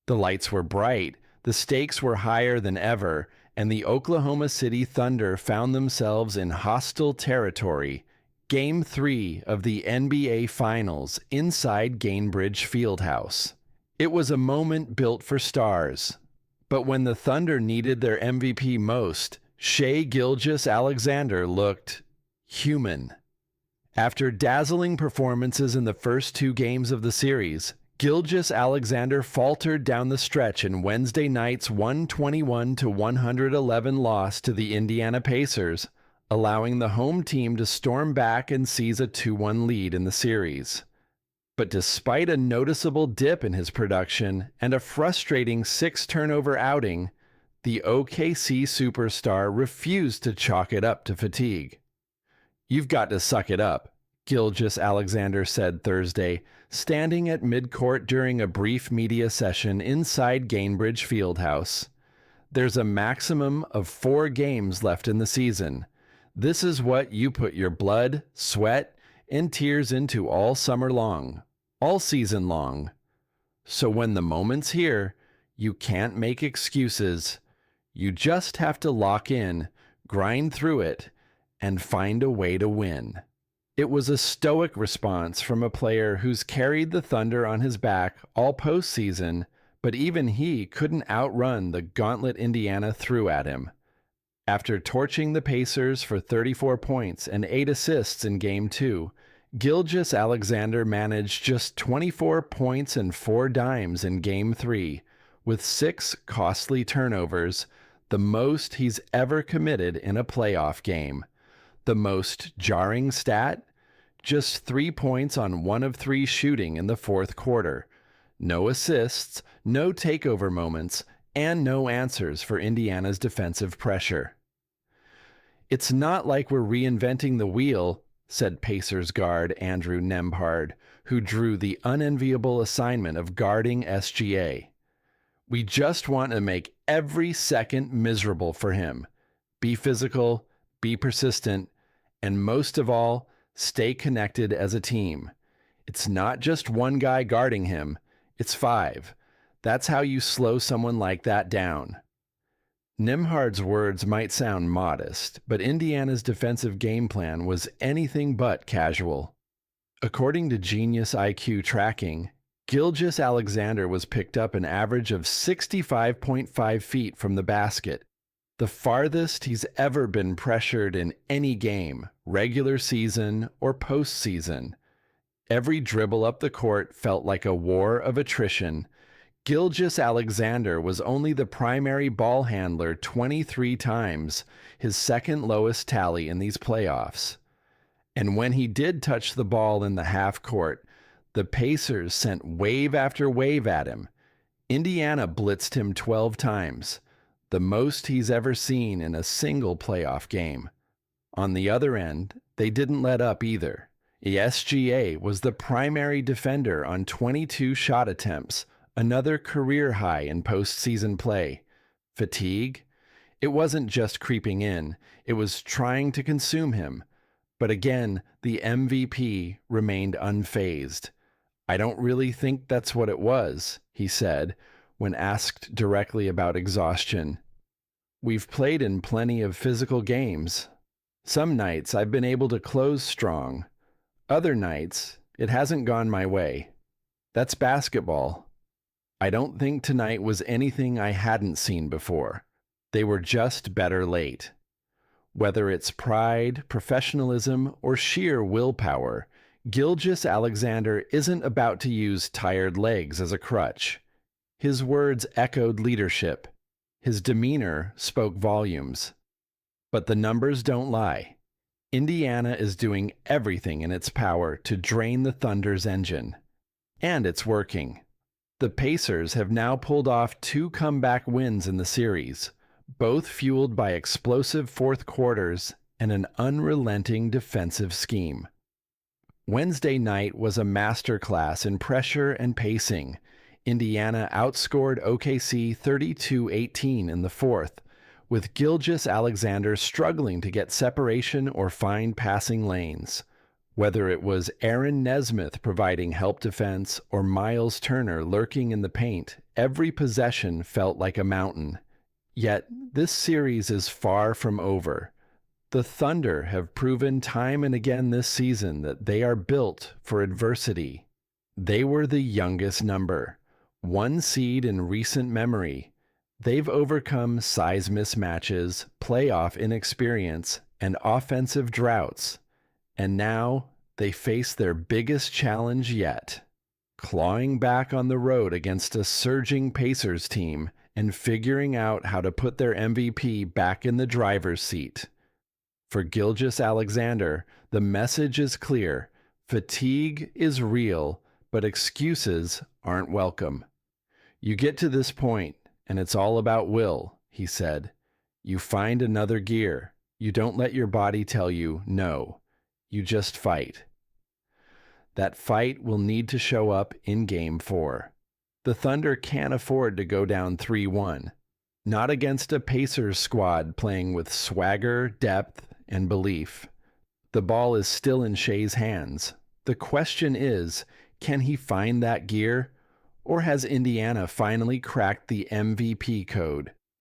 The lights were bright, the stakes were higher than ever, and the Oklahoma City Thunder found themselves in hostile territory. Game 3 of the NBA Finals inside Gainbridge Fieldhouse. It was a moment built for stars. But when the Thunder needed their MVP most, Shai Gilgeous-Alexander looked human. After dazzling performances in the first 2 games of the series, Gilgeous-Alexander faltered down the stretch in Wednesday night's 121-111 loss to the Indiana Pacers, allowing the home team to storm back and seize a 2-1 lead in the series. But despite a noticeable dip in his production and a frustrating 6-turnover outing, the OKC superstar refused to chalk it up to fatigue. "You've got to suck it up," Gilgeous-Alexander said Thursday, standing at midcourt during a brief media session inside Gainbridge Fieldhouse. "There's a maximum of 4 games left in the season. This is what you put your blood, sweat, and tears into all summer long, all season long. So when the moment's here, you can't make excuses. You just have to lock in, grind through it, and find a way to win." It was a stoic response from a player who's carried the Thunder on his back all postseason, but even he couldn't outrun the gauntlet Indiana threw at him. After torching the Pacers for 34 points and 8 assists in Game 2, Gilgeous-Alexander managed just 24 points and 4 dimes in Game 3, with 6 costly turnovers, the most he's ever committed in a playoff game. The most jarring stat? Just 3 points on 1 of 3 shooting in the fourth quarter. No assists, no takeover moments, and no answers for Indiana's defensive pressure. "It's not like we're reinventing the wheel," said Pacers guard Andrew Nembhard, who drew the unenviable assignment of guarding SGA. "We just want to make every second miserable for him. Be physical, be persistent, and most of all, stay connected as a team. It's not just one guy guarding him, it's 5. That's how you slow someone like that down." Nembhard's words might sound modest, but Indiana's defensive game plan was anything but casual. According to Genius IQ tracking, Gilgeous-Alexander was picked up an average of 65.5 feet from the basket, the farthest he's ever been pressured in any game, regular season or postseason. Every dribble up the court felt like a war of attrition. Gilgeous-Alexander was only the primary ball handler 23 times, his second lowest tally in these playoffs. And when he did touch the ball in the half court, the Pacers sent wave after wave at him. Indiana blitzed him 12 times, the most he's ever seen in a single playoff game. On the other end, they didn't let up either. SGA was the primary defender on 22 shot attempts, another career high in postseason play. Fatigue? It wasn't just creeping in, it was trying to consume him. But again, the MVP remained unfazed. "I don't really think that's what it was," he said, when asked directly about exhaustion. "We've played in plenty of physical games. Some nights I've been able to close strong. Other nights, it hasn't gone my way. That's basketball. I don't think tonight was anything I hadn't seen before. They were just better late." Whether it's pride, professionalism, or sheer willpower, Gilgeous-Alexander isn't about to use tired legs as a crutch. His words echoed leadership. His demeanor spoke volumes. But the numbers don't lie. Indiana is doing everything in its power to drain the Thunder's engine. And it's working. The Pacers have now pulled off 2 comeback wins in the series, both fueled by explosive fourth quarters and an unrelenting defensive scheme. Wednesday night was a masterclass in pressure and pacing. Indiana outscored OKC 32-18 in the fourth, with Gilgeous-Alexander struggling to get separation or find passing lanes. Whether it was Aaron Nesmith providing help defense or Miles Turner lurking in the paint, every possession felt like a mountain. Yet, this series is far from over. The Thunder have proven time and again this season that they are built for adversity. They were the youngest number, one seed in recent memory. They've overcome size mismatches, playoff inexperience, and offensive droughts. And now they face their biggest challenge yet, clawing back on the road against a surging Pacers team and figuring out how to put their MVP back in the driver's seat. For Gilgeous-Alexander, the message is clear. Fatigue is real, but excuses aren't welcome. You get to this point, and it's all about will, he said. You find another gear. You don't let your body tell you no. You just fight. That fight will need to show up in Game 4. The Thunder can't afford to go down 3-1. Not against a Pacers squad playing with swagger, depth, and belief. The ball is still in Shai's hands. The question is, can he find that gear? Or has Indiana finally cracked the MVP code?